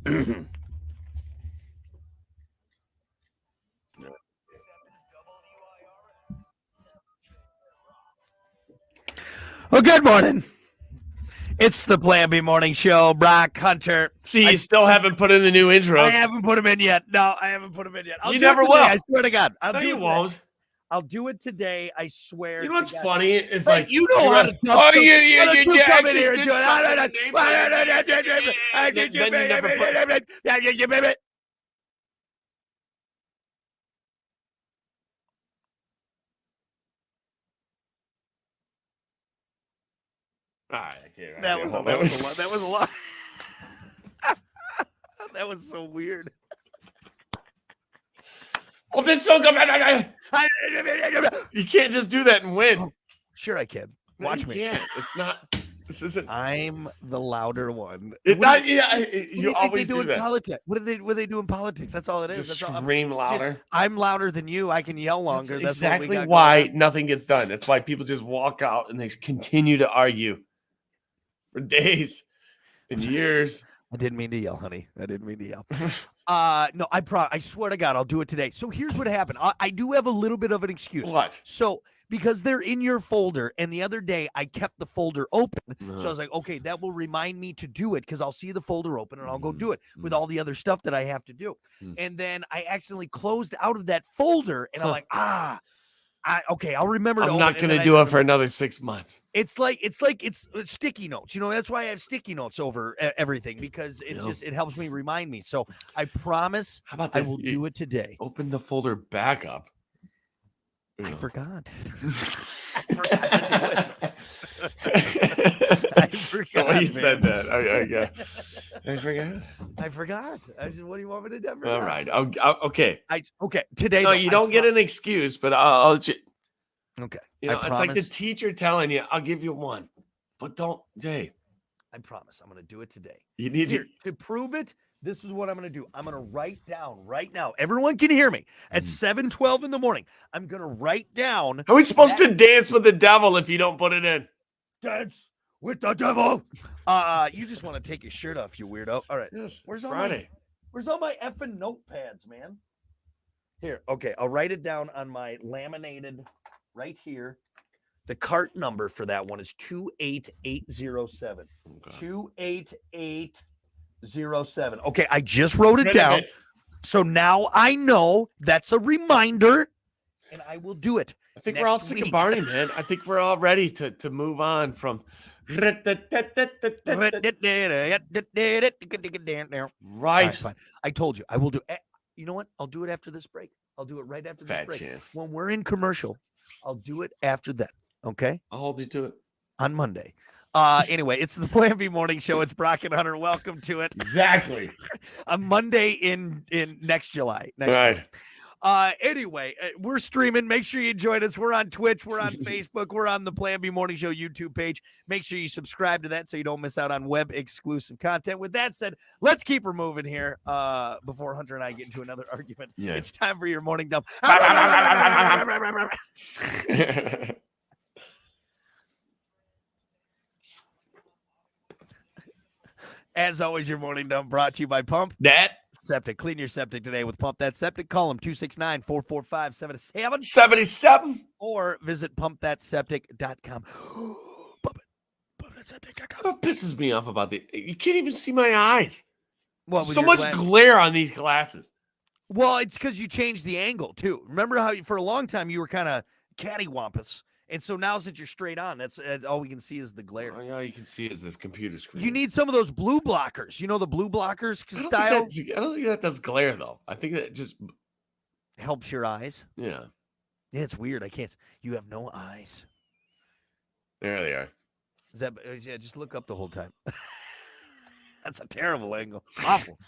Well, good morning. It's the Plan B Morning Show. Brock Hunter. See, you still haven't put in the new intros. I haven't put them in yet. No, I haven't put them in yet. You never will. I swear to God. No, you won't. I'll do it today. I swear. You know what's to God. funny? It's Hey, like you know how to talk. Oh, you come in here and do it. All right, I can't. That was a lot. That was so weird. Well, this song. You can't just do that and win. Sure, I can. Watch me. Can't. It's not. This isn't. I'm the louder one. It's not. Yeah, you always do that. Politics? What do they do in politics? That's all it is. Just That's scream louder. I'm louder than you. I can yell longer. That's That's exactly why nothing gets done. That's why people just walk out and they continue to argue for days and years. I didn't mean to yell, honey. I didn't mean to yell. No, I swear to God, I'll do it today. So here's what happened. I do have a little bit of an excuse. What? So because they're in your folder, and the other day I kept the folder open. So I was like, okay, that will remind me to do it because I'll see the folder open and I'll go do it with all the other stuff that I have to do. And then I accidentally closed out of that folder, and I'm like, okay, I'll remember. I'm not going to do it for another 6 months. It's sticky notes. You know, that's why I have sticky notes over everything because it helps me remind me. So I promise. How about this? I will do it today. Open the folder back up. I forgot. I forgot to do it. I forgot. So you said that. I forgot. I forgot. I said, "What do you want me to do?" All right. Okay. Okay. Today. No, you don't get an excuse, but I'll let you. Okay. You know, it's like the teacher telling you, "I'll give you one," but don't, Jay. I promise. I'm going to do it today. You need to prove it. This is what I'm going to do. I'm going to write down right now. Everyone can hear me at 7:12 in the morning. I'm going to write down. How are we supposed to dance with the devil if you don't put it in? Dance with the devil. You just want to take your shirt off, you weirdo. All right. Yes, where's Friday? Where's all my effing notepads, man? Here. Okay. I'll write it down on my laminated right here. The cart number for that one is 28807. Okay. 28807. Okay, I just wrote it down. So now I know that's a reminder, and I will do it. I think we're all sick of Barney, man. I think we're all ready to move on from. Right. Fine. I told you I will do. You know what? I'll do it after this break. I'll do it right after this break. Chance. When we're in commercial, I'll do it after that. Okay? I'll hold you to it. On Monday. Anyway, it's the Plan B Morning Show. It's Brock and Hunter. Welcome to it. Exactly. On Monday in next July. Anyway, we're streaming. Make sure you join us. We're on Twitch. We're on Facebook. We're on the Plan B Morning Show YouTube page. Make sure you subscribe to that so you don't miss out on web exclusive content. With that said, let's keep her moving here before Hunter and I get into another argument. Yeah. It's time for your morning dump. As always, your morning dump brought to you by Pump That Septic. Clean your septic today with Pump That Septic. Call them 269-445-7777 or visit pumpthatseptic.com. Pumpthatseptic.com. What pisses me off about you can't even see my eyes. Well, so much glare on these glasses. Well, it's because you changed the angle too. Remember how for a long time you were kind of cattywampus. And so now since you're straight on, that's all we can see is the glare. Oh, yeah, you can see is the computer screen. You need some of those blue blockers. You know the blue blockers style? I don't think that does glare, though. I think that just helps your eyes. Yeah. Yeah, it's weird. I can't. You have no eyes. There they are. Is that? Yeah, just look up the whole time. That's a terrible angle. Awful.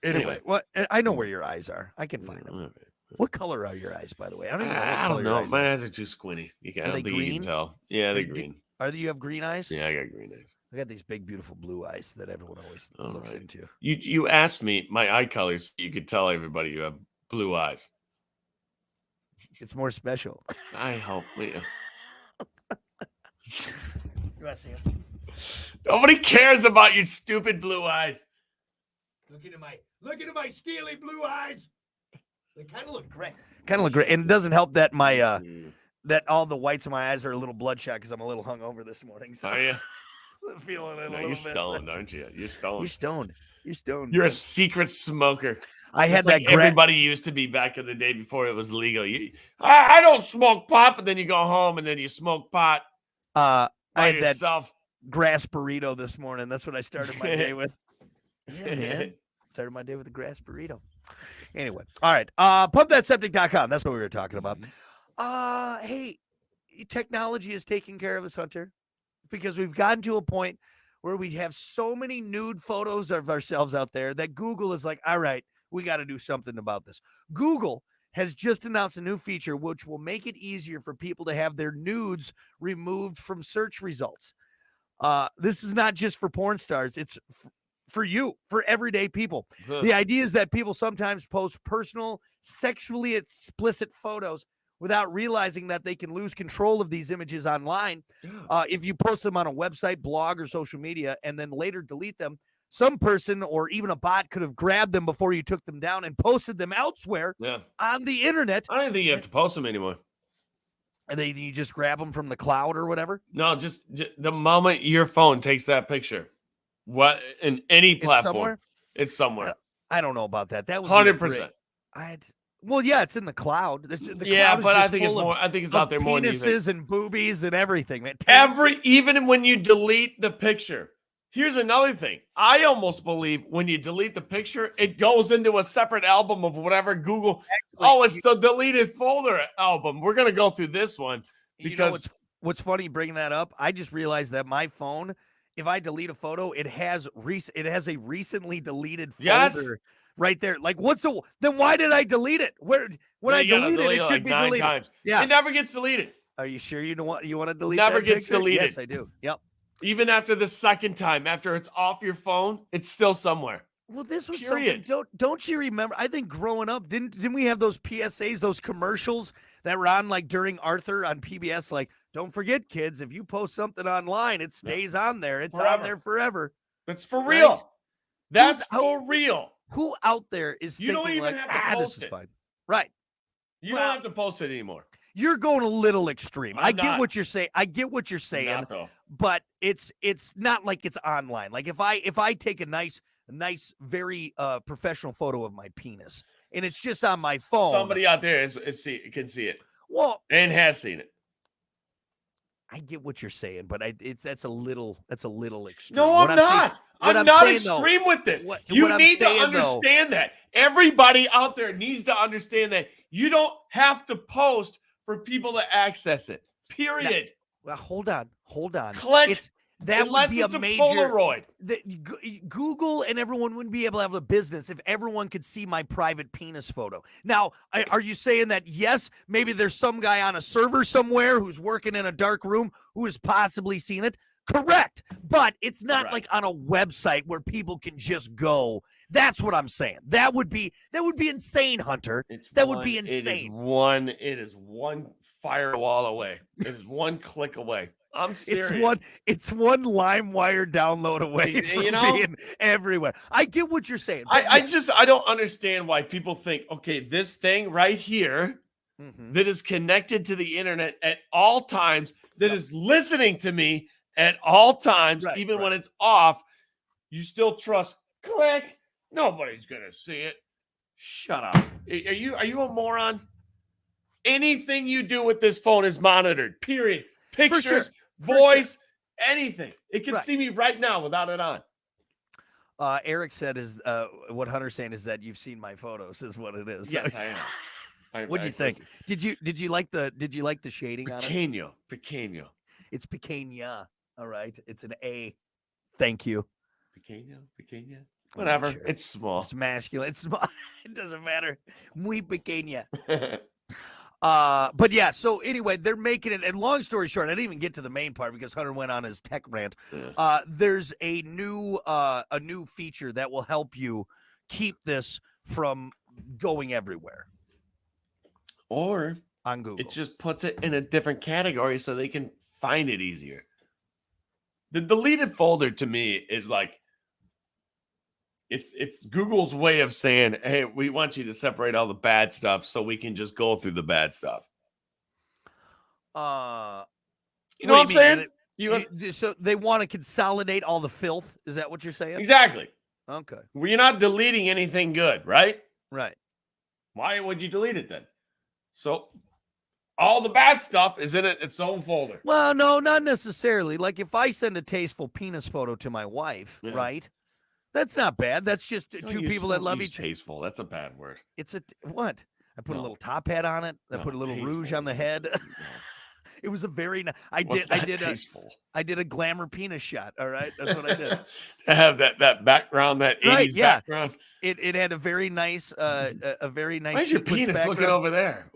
Anyway, what? I know where your eyes are. I can find them. What color are your eyes, by the way? I don't know. My eyes are too squinty. I don't think you can tell. Yeah, they're green. You have green eyes? Yeah, I got green eyes. I got these big, beautiful blue eyes that everyone always looks into. You asked me my eye colors. You could tell everybody you have blue eyes. It's more special. I hope. Yeah. You want to see them? Nobody cares about your stupid blue eyes. Look into my steely blue eyes. They kind of look great. And it doesn't help that my that all the whites of my eyes are a little bloodshot because I'm a little hungover this morning. So Are you? I'm feeling it a little You're bit. stoned, aren't you? You're stoned. You're stoned. You're a secret smoker. I had like that. Everybody used to be back in the day before it was legal. I don't smoke pot, but then you go home and then you smoke pot. I had yourself. That grass burrito this morning. That's what I started my day with. Yeah, man. Started my day with a grass burrito. Anyway, all right. PumpThatSeptic.com. That's what we were talking about. Hey, technology is taking care of us, Hunter, because we've gotten to a point where we have so many nude photos of ourselves out there that Google is like, all right, we got to do something about this. Google has just announced a new feature which will make it easier for people to have their nudes removed from search results. This is not just for porn stars. It's for you, for everyday people. The idea is that people sometimes post personal, sexually explicit photos without realizing that they can lose control of these images online. If you post them on a website, blog, or social media, and then later delete them, some person or even a bot could have grabbed them before you took them down and posted them elsewhere on the internet. I don't even think you have to post them anymore. And then you just grab them from the cloud or whatever? No, just the moment your phone takes that picture. What in any platform? It's somewhere. I don't know about that. That would 100%. Well, yeah, it's in the cloud. But I think it's more. I think it's out there more than you think. Penises and boobies and everything, man. Even when you delete the picture. Here's another thing. I almost believe when you delete the picture, it goes into a separate album of whatever Google. It's the deleted folder album. We're gonna go through this one because what's funny bringing that up. I just realized that my phone, if I delete a photo, it has a recently deleted folder right there. Like, then why did I delete it? When I deleted it, should be deleted. Times. Yeah, it never gets deleted. Are you sure you want to delete? Never that gets picture? deleted. Yes, I do. Yep. Even after the second time, after it's off your phone, it's still somewhere. Well, this was something. Don't you remember? I think growing up, didn't we have those PSAs, those commercials that were on like during Arthur on PBS? Like, don't forget, kids, if you post something online, it stays on there. It's on there forever. That's for real. Right? That's for real. Who out there is thinking like, this is fine? Right. You don't have to post it anymore. You're going a little extreme. I get what you're saying. But it's not like it's online. Like if I take a nice, very professional photo of my penis and it's just on my phone, somebody out there can see it. Well, and has seen it. I get what you're saying, but that's a little extreme. No, I'm not. I'm not extreme with this. You need to understand that. Everybody out there needs to understand that you don't have to post for people to access it. Period. Well, hold on. Click. That would be a major Polaroid. Google and everyone wouldn't be able to have a business if everyone could see my private penis photo. Now, are you saying that, yes, maybe there's some guy on a server somewhere who's working in a dark room who has possibly seen it? Correct. But it's not like on a website where people can just go. That's what I'm saying. That would be insane, Hunter. That would be insane. It is one firewall away. It is one click away. I'm serious. It's one LimeWire download away from being everywhere. I get what you're saying. I don't understand why people think, okay, this thing right here that is connected to the internet at all times, that is listening to me at all times, even when it's off, you still trust. Click. Nobody's gonna see it. Shut up. Are you a moron? Anything you do with this phone is monitored. Period. Pictures, voice, anything. It can see me right now without it on. Eric said what Hunter's saying is that you've seen my photos is what it is. Yes, I am. What'd you think? Did you like the shading on it? Pequeño. It's pequeña. All right. It's an A. Thank you. Pequeña. Whatever. Sure. It's small. It's masculine. It's small. It doesn't matter. Muy pequeña. But yeah, so anyway, they're making it, and long story short, I didn't even get to the main part because Hunter went on his tech rant. There's a new feature that will help you keep this from going everywhere. Or on Google. It just puts it in a different category so they can find it easier. The deleted folder to me is like It's Google's way of saying, hey, we want you to separate all the bad stuff so we can just go through the bad stuff. You know what I'm saying? So they want to consolidate all the filth. Is that what you're saying? Exactly. Okay. Well, you're not deleting anything good, right? Right. Why would you delete it then? So all the bad stuff is in its own folder. Well, no, not necessarily. Like if I send a tasteful penis photo to my wife, right? That's not bad. That's just two people that love each other. Tasteful. That's a bad word. It's what? I put a little top hat on it. I put a little rouge on the head. It was a very nice. I did a glamour penis shot. All right, that's what I did. To have that background, that 80s background. It had a very nice a very nice. Why's your penis background. looking over there?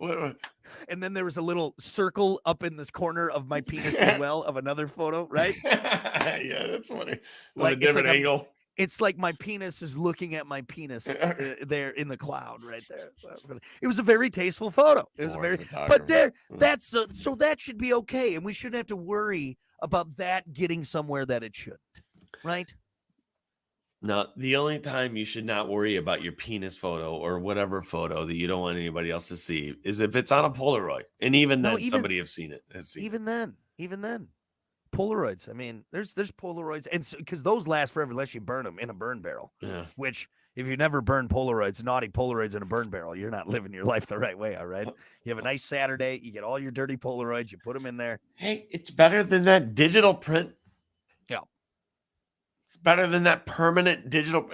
And then there was a little circle up in this corner of my penis as well of another photo, right? Yeah, that's funny. Like a different angle. It's like my penis is looking at my penis there in the cloud right there. It was a very tasteful photo. It was but that's so that should be okay. And we shouldn't have to worry about that getting somewhere that it shouldn't. Right. No, the only time you should not worry about your penis photo or whatever photo that you don't want anybody else to see is if it's on a Polaroid. And even then, somebody has seen it. Even then. Polaroids. I mean, there's Polaroids, and because those last forever unless you burn them in a burn barrel. Yeah. Which, if you never burn Polaroids, naughty Polaroids in a burn barrel, you're not living your life the right way. All right. You have a nice Saturday. You get all your dirty Polaroids. You put them in there. Hey, it's better than that digital print. Yeah. It's better than that permanent digital.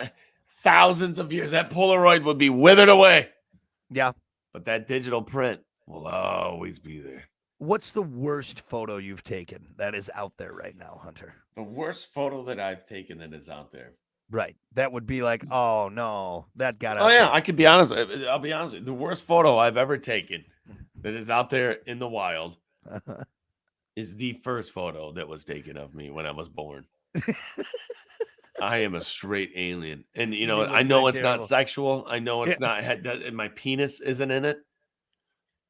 Thousands of years, that Polaroid would be withered away. Yeah. But that digital print will always be there. What's the worst photo you've taken that is out there right now, Hunter? The worst photo that I've taken that is out there. Right. That would be like, oh, no, that got out. Oh, yeah. I could be honest. I'll be honest with you. The worst photo I've ever taken that is out there in the wild is the first photo that was taken of me when I was born. I am a straight alien. And, I know it's not sexual. I know it's not. And my penis isn't in it.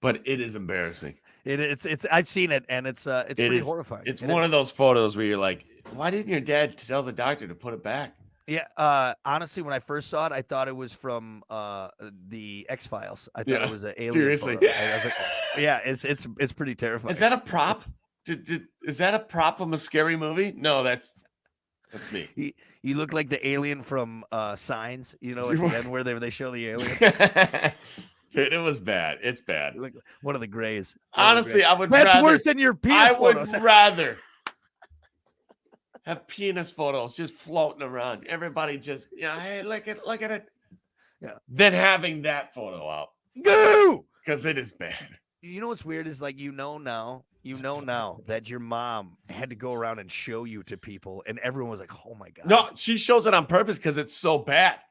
But it is embarrassing. It's I've seen it, and it's pretty horrifying. It's one of those photos where you're like, why didn't your dad tell the doctor to put it back? Yeah. Honestly, when I first saw it, I thought it was from the X-Files. I thought it was an alien. Seriously. I was like, yeah, it's pretty terrifying. Is that a prop? Is that a prop from a scary movie? No, that's me. You look like the alien from Signs. At the end where they show the alien. Dude, it was bad. It's bad. Like one of the grays. Honestly, I would. That's worse than your penis photos. I would rather have penis photos just floating around. Everybody just, hey, look at it. Yeah. Than having that photo out. Go! Because it is bad. You know what's weird is like now that your mom had to go around and show you to people, and everyone was like, "Oh my god!" No, she shows it on purpose because it's so bad.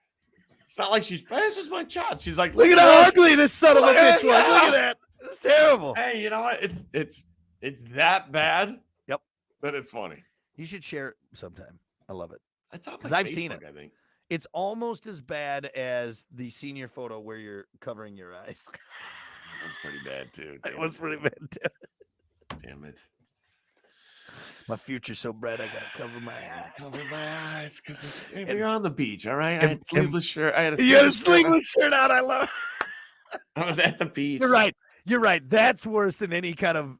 It's not like it's just my child. She's like, look at how ugly this son of a bitch was. Look at that. It's terrible. Hey, you know what? It's that bad. Yep. But it's funny. You should share it sometime. I love it. Because I've seen it. I think it's almost as bad as the senior photo where you're covering your eyes. That's pretty bad too. It was pretty bad too. Damn it. My future's so bright, I gotta cover my eyes. Cover my eyes, because we're on the beach, all right? I had a sleeveless shirt. You had a sleeveless shirt on. I love it. I was at the beach. You're right. That's worse than any kind of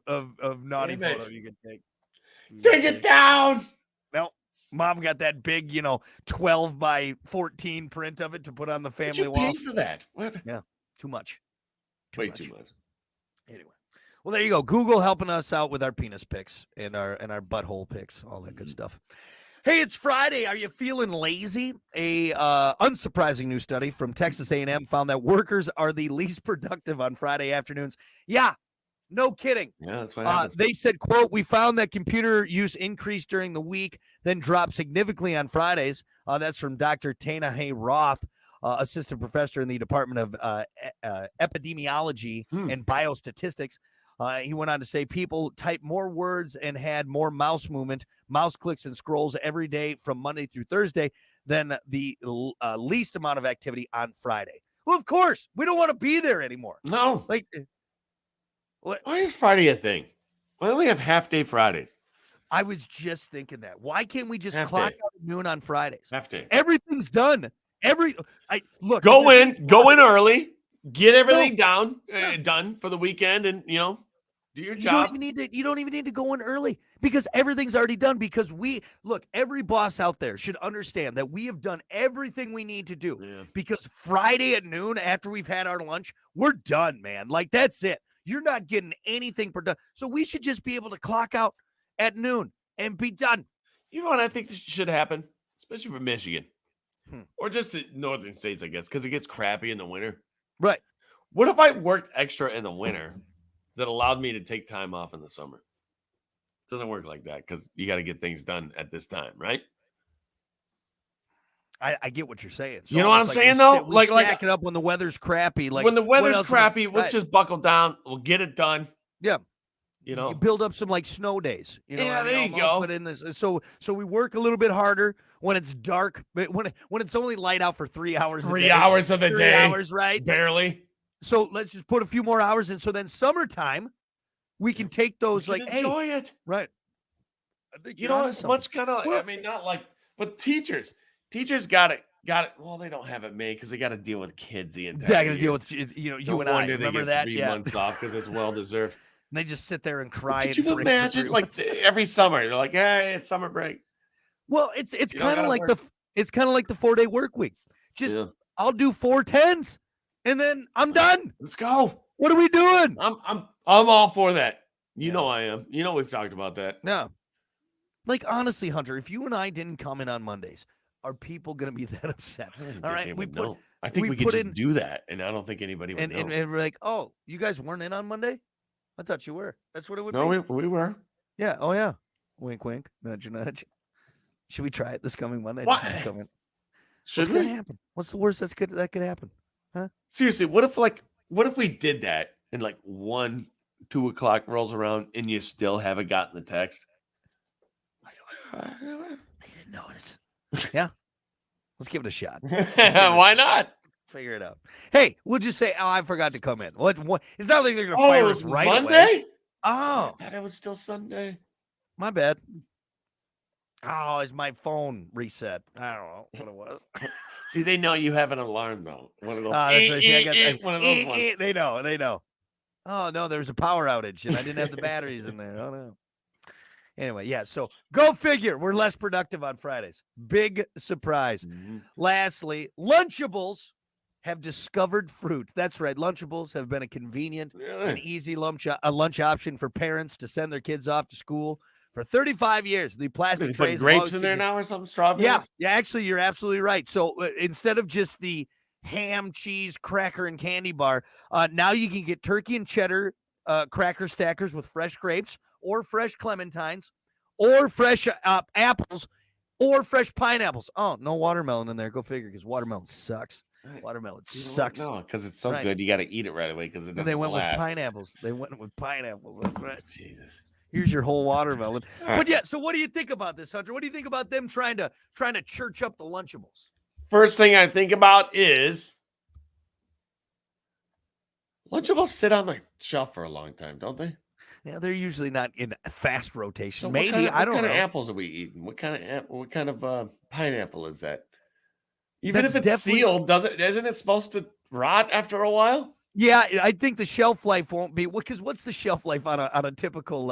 naughty photo you could take. Take it down. No, mom got that big, 12 by 14 print of it to put on the family wall. Pay for that? What? Yeah, too much. Way too much. Anyway. Well, there you go. Google helping us out with our penis pics and our butthole pics, all that good stuff. Hey, it's Friday. Are you feeling lazy? A unsurprising new study from Texas A&M found that workers are the least productive on Friday afternoons. Yeah, no kidding. Yeah, that's what happens. They said, quote, "We found that computer use increased during the week, then dropped significantly on Fridays." That's from Dr. Tana Hay Roth, assistant professor in the Department of Epidemiology and Biostatistics. He went on to say people typed more words and had more mouse movement, mouse clicks and scrolls every day from Monday through Thursday than the least amount of activity on Friday. Well, of course, we don't want to be there anymore. No. Like, why is Friday a thing? Why do we have half-day Fridays? I was just thinking that. Why can't we just clock out at noon on Fridays? Half-day. Everything's done Go in early, get everything done for the weekend, and do your job. You don't even need to go in early because everything's already done. Because every boss out there should understand that we have done everything we need to do. Yeah. Because Friday at noon, after we've had our lunch, we're done, man. Like, that's it. You're not getting anything productive. So we should just be able to clock out at noon and be done. You know what I think should happen, especially for Michigan or just the northern states, I guess, because it gets crappy in the winter. Right. What if I worked extra in the winter that allowed me to take time off in the summer? It doesn't work like that because you got to get things done at this time, right? I get what you're saying. So you know what I'm saying, though? We stack it up when the weather's crappy. Like, when the weather's crappy, let's just buckle down. We'll get it done. Yeah. You build up some snow days. There you go. But in this, so we work a little bit harder when it's dark. When it's only light out for 3 hours. 3 hours of the day. 3 hours, right? Barely. So let's just put a few more hours in. So then summertime, we can take those enjoy it. Right. I think it's much kind of. I mean, not like, but teachers got it. Well, they don't have it made because they got to deal with kids the entire. Yeah, got to deal with you and I. Remember that? 3 months off because it's well deserved. And they just sit there and cry. Could you imagine, like every summer, they're like, "Hey, it's summer break." Well, it's kind of like the 4-day work week. I'll do 4 10s, and then I'm done. Let's go. What are we doing? I'm all for that. You know I am. We've talked about that. No. Like, honestly, Hunter, if you and I didn't come in on Mondays, are people going to be that upset? All right, I think we could just do that, and I don't think anybody would know. And we're like, oh, you guys weren't in on Monday? I thought you were. That's what it would be. No, we were. Yeah. Oh, yeah. Wink, wink. Nudge, nudge. Should we try it this coming Monday? What? What's going to happen? What's the worst that could happen? Huh? Seriously, what if we did that and 1, 2 o'clock rolls around and you still haven't gotten the text? I didn't notice. Yeah. Let's give it a shot. Why not? Figure it out. Hey, we'll just say, I forgot to come in. What? It's not like they're going to fire us right Monday? away. Oh. I thought it was still Sunday. My bad. Oh, is my phone reset? I don't know what it was. See, they know you have an alarm, though. One of those. One of those ones. They know. Oh, no, there's a power outage, and I didn't have the batteries in there. Oh, no. Anyway, yeah, so go figure. We're less productive on Fridays. Big surprise. Mm-hmm. Lastly, Lunchables have discovered fruit. That's right. Lunchables have been a convenient and easy lunch option for parents to send their kids off to school. For 35 years, the plastic trays. Grapes in there now or something? Strawberries? Yeah. Actually, you're absolutely right. So instead of just the ham, cheese, cracker, and candy bar, now you can get turkey and cheddar cracker stackers with fresh grapes or fresh clementines or fresh apples or fresh pineapples. Oh, no watermelon in there. Go figure, because watermelon sucks. Watermelon sucks. No, because it's so good. You got to eat it right away because it doesn't They went last. with pineapples. That's right. Jesus. Here's your whole watermelon. But yeah, so what do you think about this, Hunter? What do you think about them trying to church up the Lunchables? First thing I think about is Lunchables sit on my shelf for a long time, don't they? Yeah, they're usually not in fast rotation. So Maybe what I don't know. What kind of apples are we eating? What kind of pineapple is that? Even if it's sealed, isn't it supposed to rot after a while? Yeah, I think the shelf life won't be, because what's the shelf life on a typical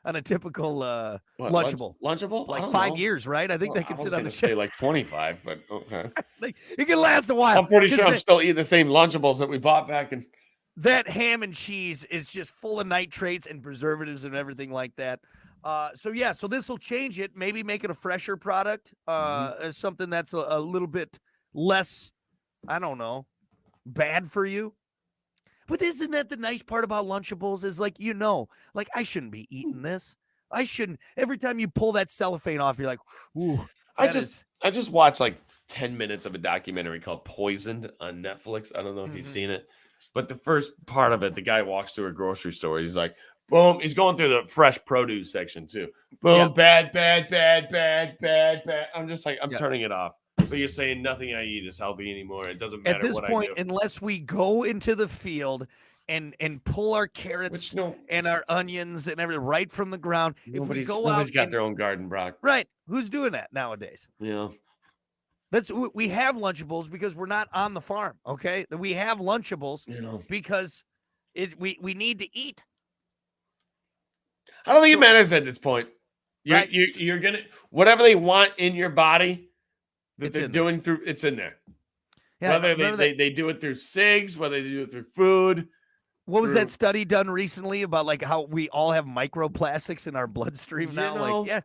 Lunchable? Lunchable? Like 5 years, right? I think they can sit on the shelf. Say like 25, but okay. It can last a while. I'm pretty sure I'm still eating the same Lunchables that we bought back in. That ham and cheese is just full of nitrates and preservatives and everything like that. So this will change it. Maybe make it a fresher product, something that's a little bit less, I don't know, bad for you. But isn't that the nice part about Lunchables is I shouldn't be eating this. I shouldn't. Every time you pull that cellophane off, you're like, ooh. I just watched 10 minutes of a documentary called Poisoned on Netflix. I don't know if you've seen it, but the first part of it, the guy walks through a grocery store. He's like, boom. He's going through the fresh produce section too. Boom, bad. I'm just like, I'm turning it off. So you're saying nothing I eat is healthy anymore. It doesn't matter at this what point, I do. Unless we go into the field and pull our carrots and our onions and everything right from the ground. Nobody's got their own garden, Brock. Right. Who's doing that nowadays? Yeah. We have Lunchables because we're not on the farm. Okay, we have Lunchables because we need to eat. I don't think it matters at this point. You're gonna whatever they want in your body that they're doing through. It's in there. Yeah, whether they do it through cigs, whether they do it through food. What was that study done recently about like how we all have microplastics in our bloodstream now? Like, yeah.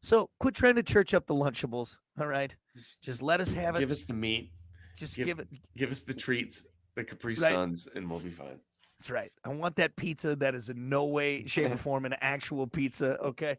So quit trying to church up the Lunchables. All right. Just let us have it. Give us the meat. Just give us the treats, the Capri Suns, and we'll be fine. That's right. I want that pizza that is in no way, shape, or form an actual pizza. Okay.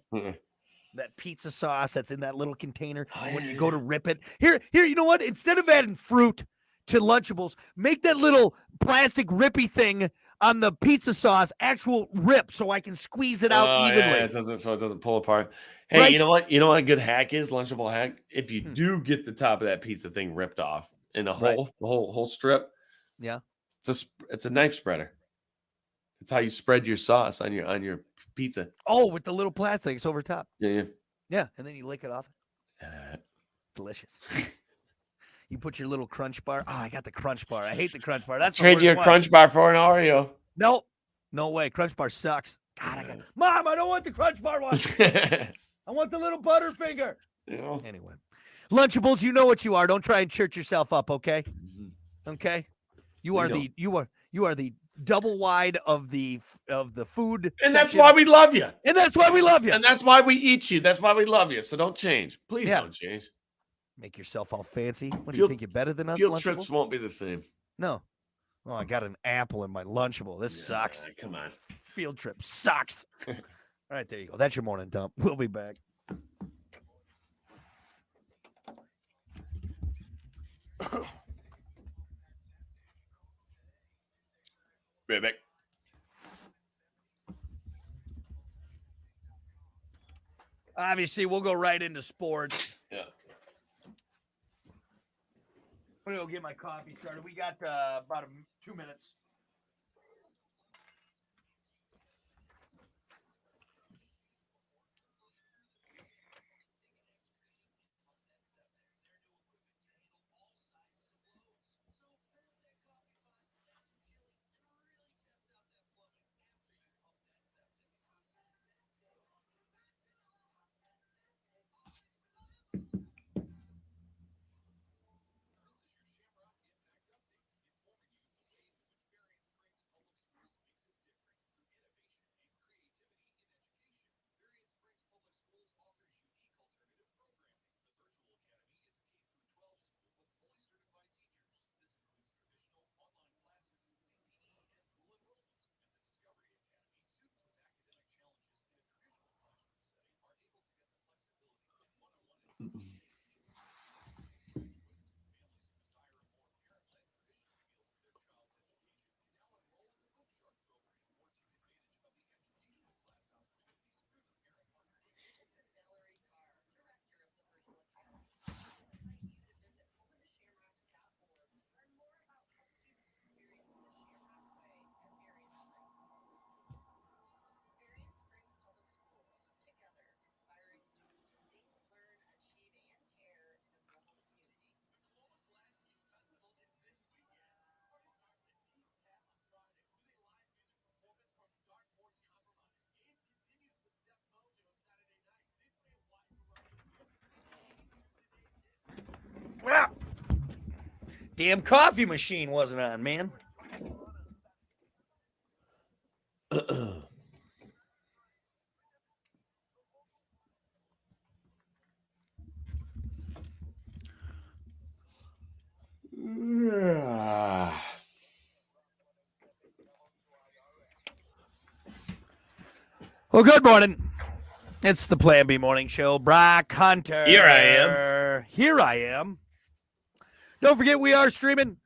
That pizza sauce that's in that little container when you go to rip it. Here, you know what? Instead of adding fruit to Lunchables, make that little plastic rippy thing on the pizza sauce actual rip so I can squeeze it out evenly. Yeah, so it doesn't pull apart. Hey, you know what? You know what a good hack is? Lunchable hack. If you do get the top of that pizza thing ripped off in the whole strip, yeah, it's a knife spreader. It's how you spread your sauce on your pizza. Oh, with the little plastics over top. Yeah, and then you lick it off. Delicious. You put your little Crunch Bar. Oh, I got the Crunch Bar. I hate the Crunch Bar. That's trade your Crunch Bar for an Oreo. Nope. No way. Crunch Bar sucks. God, Mom, I don't want the Crunch Bar one. I want the little Butterfinger. Yeah. Anyway, Lunchables, you know what you are. Don't try and church yourself up, okay? Okay. You are the double wide of the food. And that's why we love you. And that's why we love you. And that's why we eat you. That's why we love you. So don't change. Please don't change. Make yourself all fancy. What do you think? You're better than us? Field trips won't be the same. No. Oh, I got an apple in my Lunchable. This sucks. Come on. Field trip sucks. All right, there you go. That's your morning dump. We'll be back. Right back. Obviously, we'll go right into sports. Yeah. I'm going to go get my coffee started. We got about 2 minutes. Well, damn coffee machine wasn't on, man. Well, good morning. It's the Plan B Morning Show. Brock Hunter. Here I am. Don't forget, we are streaming.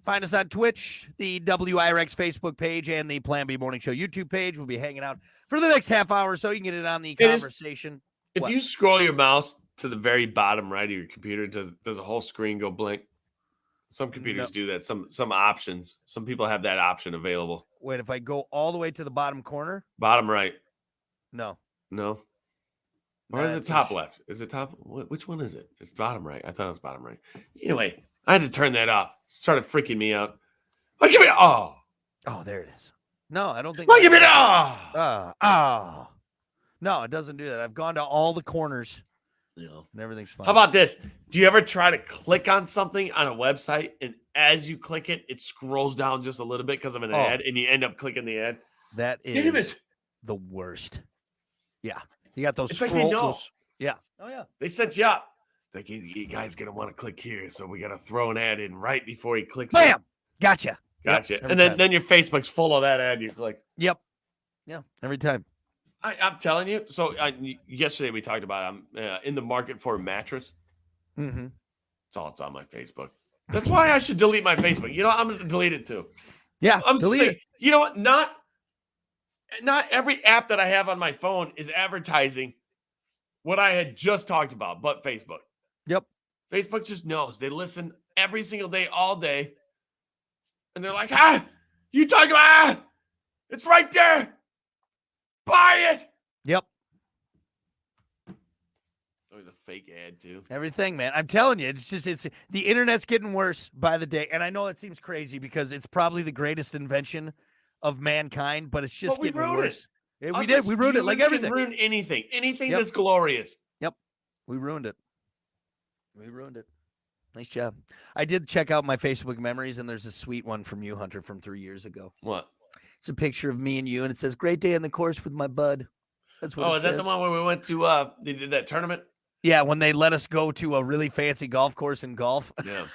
Find us on Twitch, the WIRX Facebook page, and the Plan B Morning Show YouTube page. We'll be hanging out for the next half hour, so you can get it on the conversation. If you scroll your mouse to the very bottom right of your computer, does the whole screen go blank? Some computers do that. Some options. Some people have that option available. Wait, if I go all the way to the bottom corner? Bottom right. No. Or is it top left? Is it top? Which one is it? It's bottom right. I thought it was bottom right. Anyway, I had to turn that off. Started freaking me out. Oh, give me oh, there it is. No, I don't think. Oh, give me No, it doesn't do that. I've gone to all the corners. And everything's fine. How about this? Do you ever try to click on something on a website, and as you click it, it scrolls down just a little bit because of an ad, and you end up clicking the ad? That is the worst. Yeah. You got those scrolls. Yeah. Oh, yeah. They set you up. Like, you guys going to want to click here, so we got to throw an ad in right before he clicks. Bam! Gotcha. Gotcha. Yep, and then your Facebook's full of that ad you click. Yep. Yeah, every time. I'm telling you. So yesterday we talked about I'm in the market for a mattress. Mm-hmm. It's on my Facebook. That's why I should delete my Facebook. You know, I'm going to delete it too. Yeah, I'm sick. You know what? Not every app that I have on my phone is advertising what I had just talked about, but Facebook. Yep. Facebook just knows. They listen every single day, all day. And they're like, you talking about, it's right there. Buy it. Yep. Always a fake ad too. Everything, man. I'm telling you, it's the internet's getting worse by the day. And I know it seems crazy because it's probably the greatest invention of mankind, but it's just getting worse. We ruined it like everything. We ruined anything that's glorious. Yep. We ruined it. Nice job. I did check out my Facebook memories, and there's a sweet one from you, Hunter, from 3 years ago. What? It's a picture of me and you, and it says, "Great day on the course with my bud." That's what. Is that the one where we went to? They did that tournament. Yeah, when they let us go to a really fancy golf course in golf. Yeah.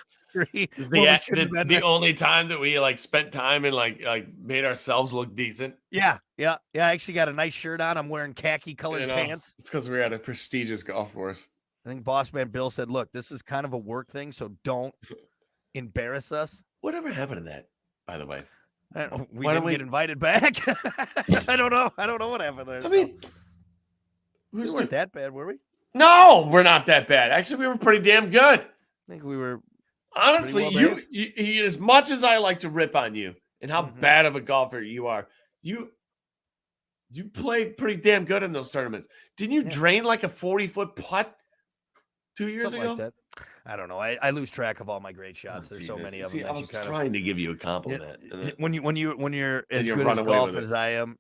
Is the only time that we spent time and like made ourselves look decent. Yeah. I actually got a nice shirt on. I'm wearing khaki colored pants. It's because we're at a prestigious golf course. I think Boss Man Bill said, "Look, this is kind of a work thing, so don't embarrass us." Whatever happened to that, by the way? We didn't get invited back. I don't know. What happened there. I mean, we weren't that bad, were we? No, we're not that bad. Actually, we were pretty damn good. I think we were. Honestly, you as much as I like to rip on you and how bad of a golfer you are, you played pretty damn good in those tournaments. Didn't you drain like a 40-foot putt 2 years Something ago? Like that. I don't know. I lose track of all my great shots. There's so many of them. I was trying to give you a compliment. When you're as good at golf as I am,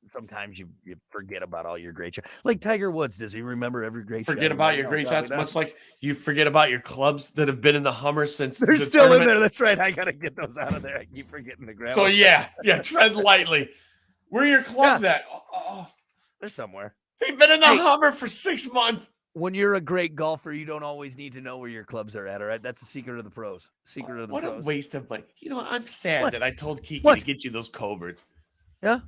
sometimes you forget about all your great shots. Like Tiger Woods, does he remember every great shot? Forget about your great shots, much like you forget about your clubs that have been in the Hummer since they're still in there. That's right. I gotta get those out of there. I keep forgetting to grab. So them. Tread lightly. Where are your clubs at? They're somewhere. They've been in the Hummer for 6 months. When you're a great golfer, you don't always need to know where your clubs are at. All right, that's the secret of the pros. What a waste of money. You know, I'm sad that I told Kiki to get you those coverts. Yeah.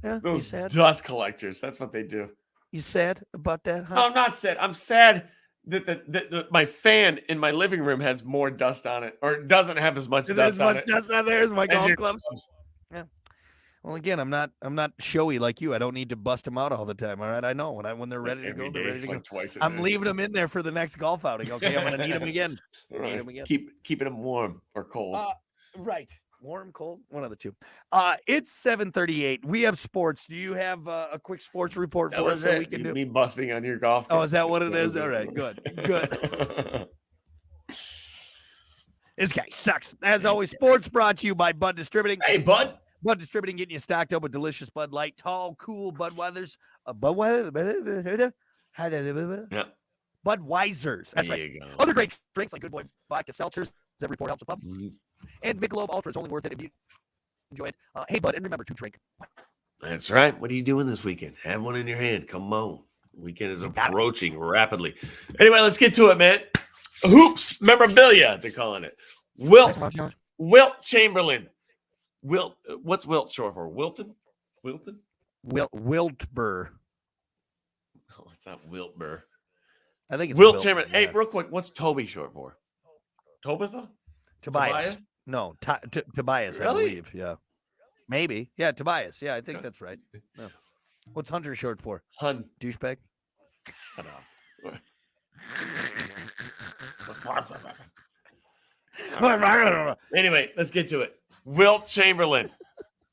Those dust collectors. That's what they do. You sad about that? Huh? No, I'm not sad. I'm sad that my fan in my living room has more dust on it, or doesn't have as much dust on it. Dust on there as my golf clubs. Yeah. Well, again, I'm not showy like you. I don't need to bust them out all the time. All right, I know when they're ready to go, they're ready to go. Twice I'm leaving them in there for the next golf outing. Okay, I'm gonna need them again. Keeping them warm or cold. Right, warm, cold, one of the two. It's 7:38. We have sports. Do you have a quick sports report for us that we can do? Me busting on your golf. Oh, is that what it is? All right, good. This guy sucks. As always, sports brought to you by Bud Distributing. Hey, Bud. Bud Distributing, getting you stocked up with delicious Bud Light, tall, cool Budweisers. Yeah. Budweisers. That's there right. You go. Other great drinks like Good Boy Vodka Seltzers. Every report helps a pub. And Michelob Ultra is only worth it if you enjoy it. Hey, Bud, and remember to drink. That's right. What are you doing this weekend? Have one in your hand. Come on. Weekend is approaching rapidly. Anyway, let's get to it, man. Hoops memorabilia, they're calling it. Wilt Chamberlain. What's Wilt short for? Wilton? Wiltber. Oh, it's not Wiltber. I think it's Wilt Chamberlain. Hey, real quick, what's Toby short for? Tobitha? Tobias. No, Tobias, really? I believe. Yeah. Maybe. Yeah, Tobias. Yeah, I think that's right. No. What's Hunter short for? Hun. Douchebag? Shut up. Anyway, let's get to it. Wilt Chamberlain.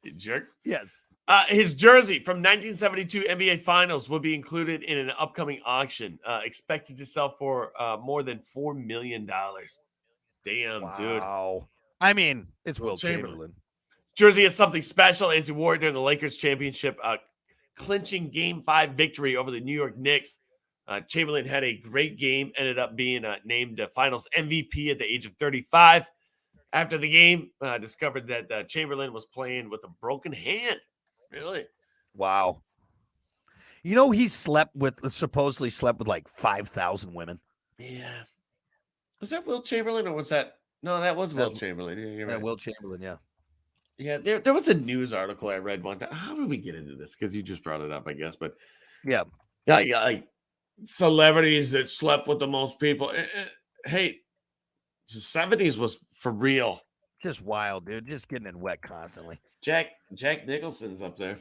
You jerk. Yes. His jersey from 1972 NBA Finals will be included in an upcoming auction, expected to sell for more than $4 million. Damn, dude. Wow. I mean, it's Wilt Chamberlain. Jersey is something special as he wore it during the Lakers championship, clinching Game 5 victory over the New York Knicks. Chamberlain had a great game, ended up being named Finals MVP at the age of 35. After the game, discovered that Chamberlain was playing with a broken hand. Really? Wow. You know, he supposedly slept with like 5,000 women. Yeah. Was that Wilt Chamberlain or was that? No, that was Wilt Chamberlain. Yeah, right. Wilt Chamberlain, yeah. Yeah, there was a news article I read one time. How did we get into this? Because you just brought it up, I guess. But yeah, like celebrities that slept with the most people. Hey, the 70s was for real. Just wild, dude. Just getting in wet constantly. Jack Nicholson's up there.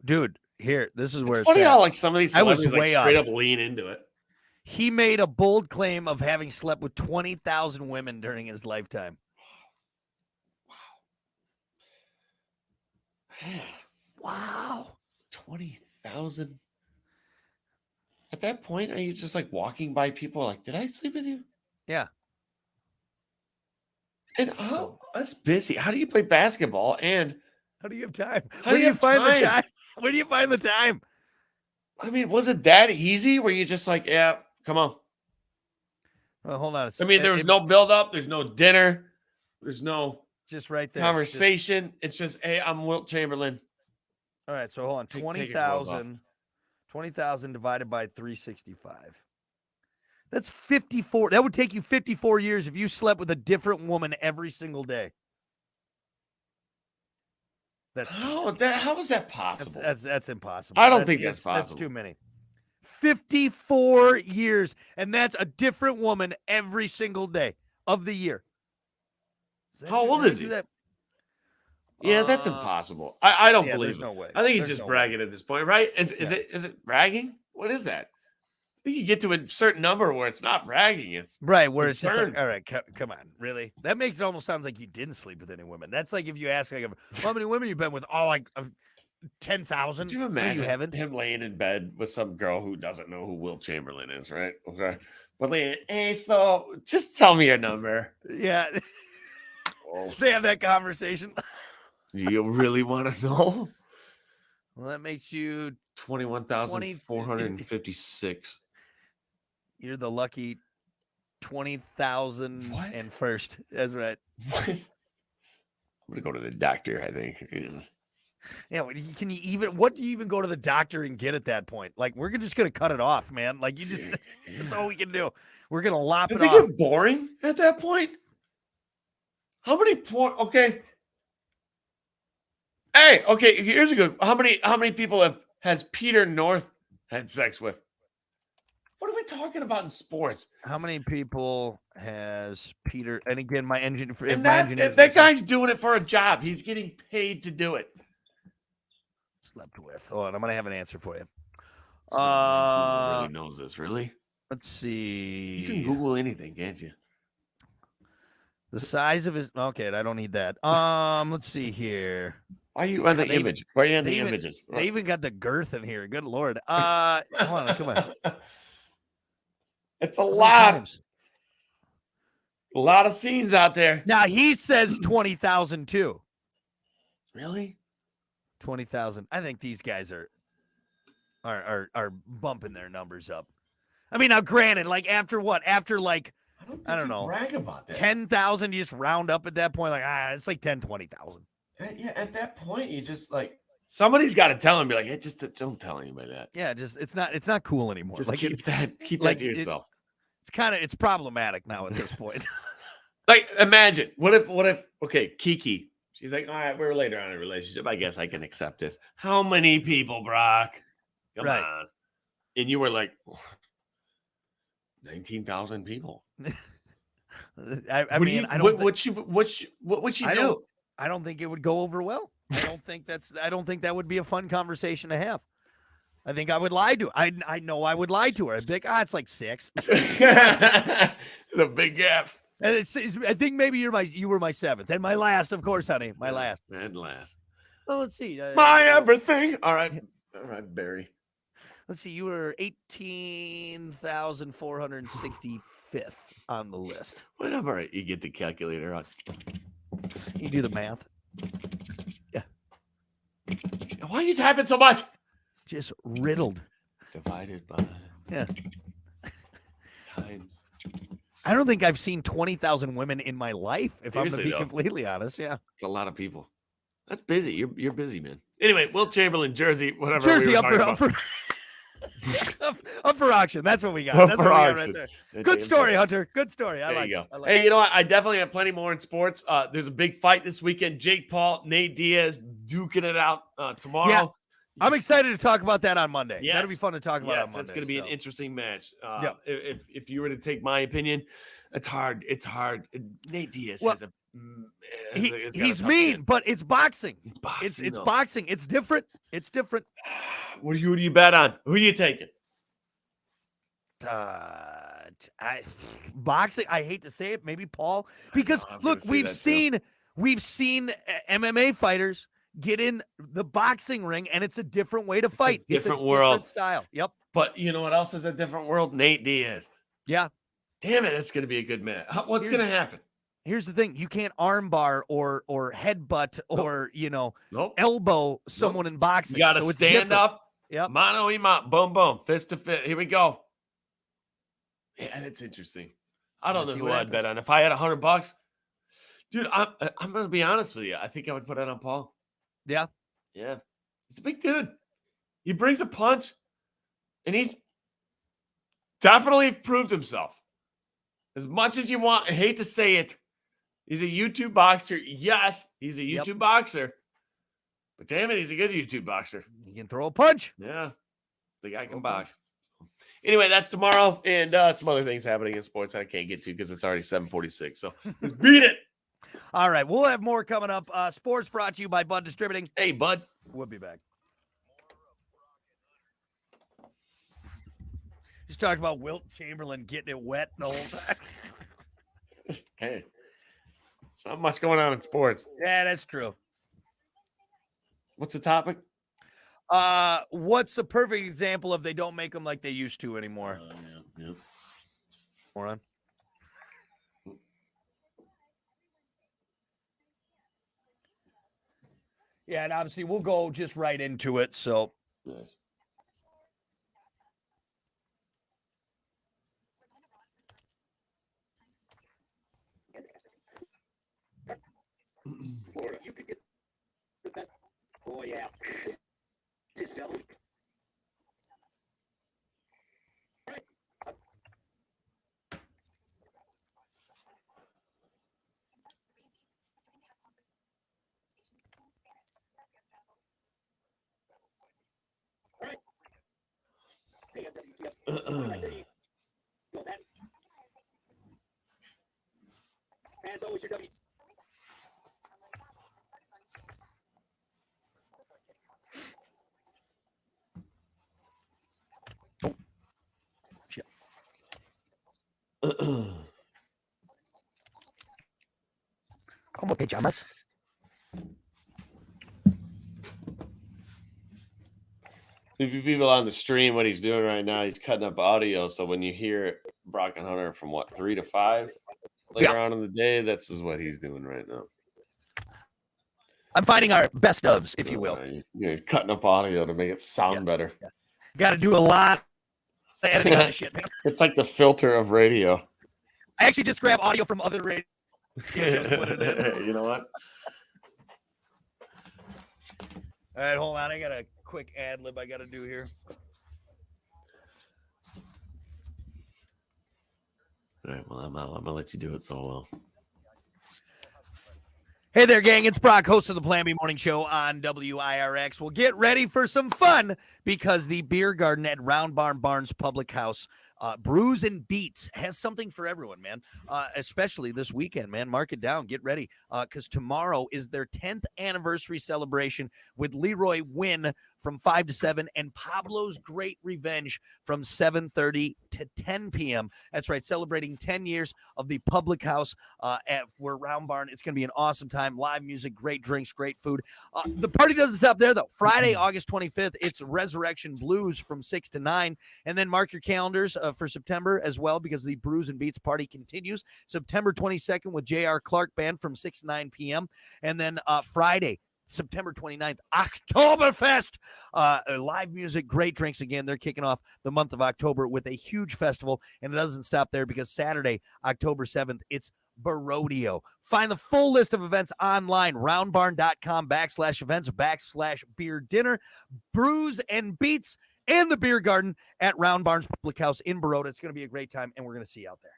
Dude, here, this is where it's funny how like some of these celebrities like straight up lean into it. He made a bold claim of having slept with 20,000 women during his lifetime. Wow. 20,000. At that point, are you just like walking by people like, did I sleep with you? Yeah. And that's busy. How do you play basketball? And how do you have time? Where do you find the time? Where do you find the time? I mean, was it that easy? Where you just like, yeah, come on. Well, hold on. I mean, there was no build up. There's no dinner. There's no just right there conversation. It's just, hey, I'm Wilt Chamberlain. All right, so hold on. 20,000 divided by 365. That's 54. That would take you 54 years if you slept with a different woman every single day. How is that possible? That's impossible. I don't think that's possible. That's too many. 54 years, and that's a different woman every single day of the year. How old is he? Yeah, that's impossible. I don't believe it. No way. I think he's just bragging at this point, right? Is it bragging? What is that? I think you get to a certain number where it's not bragging. It's right where it's just like, all right, come on, really? That makes it almost sound like you didn't sleep with any women. That's like if you ask like, how many women you've been with? All like 10,000. Could you imagine him laying in bed with some girl who doesn't know who Wilt Chamberlain is, right? Okay, but hey, so just tell me your number. Yeah, they have that conversation. You really want to know? Well, that makes you 21,456. You're the lucky 20,001st. That's right. What? I'm gonna go to the doctor, I think. Yeah, can you even? What do you even go to the doctor and get at that point? Like, we're just gonna cut it off, man. Like, that's all we can do. We're gonna lop it off. Does it get boring at that point? How many okay. Hey, okay, here's a good. How many people has Peter North had sex with? What are we talking about in sports? How many people has Peter? And again, my engine. That guy's doing it for a job. He's getting paid to do it. Slept with. Hold on, I'm gonna have an answer for you. Really knows this, really? Let's see. You can Google anything, can't you? The size of his. Okay, I don't need that. Let's see here. Why are you on the image? Why are you on the images? They even got the girth in here. Good Lord. Hold on, come on. It's a lot. A lot of scenes out there. Now he says 20,000 too. Really? 20,000. I think these guys are bumping their numbers up. I mean, now granted, like after what? After like I don't know. Brag about that. 10,000, you just round up at that point, like it's like 10, 20,000. Yeah, at that point, you just like somebody's got to tell him, be like, hey, just don't tell anybody that. Yeah, just it's not cool anymore. Just like keep that to yourself. It's problematic now at this point. Like, imagine what if okay, Kiki, she's like, all right, we're later on in a relationship. I guess I can accept this. How many people, Brock? Come on. And you were like 19,000 people. I mean, what would she do? I don't think it would go over well. I don't think that would be a fun conversation to have. I think I would lie to her. I know I would lie to her. I'd be like, it's like 6. The big gap. And I think maybe you were my 7th and my last, of course, honey. My last. And last. Oh, let's see. My everything. All right, Barry. Let's see. You were 18,465th on the list. What number? You get the calculator on. You do the math. Yeah. Why are you typing so much? Just riddled. Divided by. Yeah. Times. I don't think I've seen 20,000 women in my life, if Seriously, I'm going to be completely honest. Yeah. It's a lot of people. That's busy. You're busy, man. Anyway, Wilt Chamberlain, Jersey, whatever. Jersey up for auction. That's what we got. That's what we got right there. Good story, Hunter. Good story. I like it. Hey, you know what? I definitely have plenty more in sports. There's a big fight this weekend. Jake Paul, Nate Diaz duking it out tomorrow. Yeah. I'm excited to talk about that on Monday. Yes. That'll be fun to talk about on Monday. That's going to be an interesting match. Yep. If you were to take my opinion, it's hard. It's hard. Nate Diaz has a. He's mean, but it's boxing. It's boxing. It's boxing. It's different. It's different. Who do you bet on? Who are you taking? Boxing. I hate to say it. Maybe Paul, because look, we've seen MMA fighters get in the boxing ring, and it's a different way to fight. It's a different world style. Yep. But you know what else is a different world? Nate Diaz. Yeah. Damn it, it's going to be a good match. What's going to happen? Here's the thing: you can't armbar or headbutt or elbow someone in boxing. You got to stand up. Yep. Mano y mano, boom, boom, fist to fist. Here we go. Yeah, that's interesting. I don't know who I'd bet on. If I had $100, dude, I'm going to be honest with you. I think I would put it on Paul. Yeah. Yeah. He's a big dude. He brings a punch, and he's definitely proved himself. As much as you want, I hate to say it, he's a YouTube boxer. Yes, he's a YouTube boxer. But damn it, he's a good YouTube boxer. He can throw a punch. Yeah. The guy can box. Anyway, that's tomorrow, and some other things happening in sports I can't get to because it's already 7:46. So let's beat it. All right, we'll have more coming up. Sports brought to you by Bud Distributing. Hey, Bud. We'll be back. Just talking about Wilt Chamberlain getting it wet the whole time. Hey, there's not much going on in sports. Yeah, that's true. What's the topic? What's the perfect example of they don't make them like they used to anymore? Yeah. Moron. Yeah, and obviously we'll go just right into it. So, yes. Florida, you could get the best. Oh yeah. Right. Right. As always, your W. Como te llamas? So if you people on the stream, what he's doing right now, he's cutting up audio. So when you hear Brock and Hunter from 3 to 5 later on in the day, this is what he's doing right now. I'm finding our best ofs, if you will. He's cutting up audio to make it sound better. Yeah. Got to do a lot of editing on this shit, man. It's like the filter of radio. I actually just grab audio from other radio shows, put it in. You know what? All right, hold on. I got a quick ad lib I got to do here. All right, well, I'm going to let you do it solo. Hey there, gang. It's Brock, host of the Plan B Morning Show on WIRX. We'll get ready for some fun because the Beer Garden at Round Barn Barns Public House, Brews and Beats, has something for everyone, man, especially this weekend, man. Mark it down. Get ready because tomorrow is their 10th anniversary celebration with Leroy Wynn from 5 to 7, and Pablo's Great Revenge from 7:30 to 10 p.m. That's right, celebrating 10 years of the Public House for Round Barn. It's going to be an awesome time. Live music, great drinks, great food. The party doesn't stop there, though. Friday, August 25th, it's Resurrection Blues from 6 to 9. And then mark your calendars for September as well, because the Brews and Beats party continues. September 22nd with J.R. Clark Band from 6 to 9 p.m. And then Friday, September 29th, Oktoberfest. Live music, great drinks again. They're kicking off the month of October with a huge festival. And it doesn't stop there, because Saturday, October 7th, it's Barodeo. Find the full list of events online, roundbarn.com/events/beer dinner, Brews and Beats, and the beer garden at Round Barn's Public House in Baroda. It's going to be a great time, and we're going to see you out there.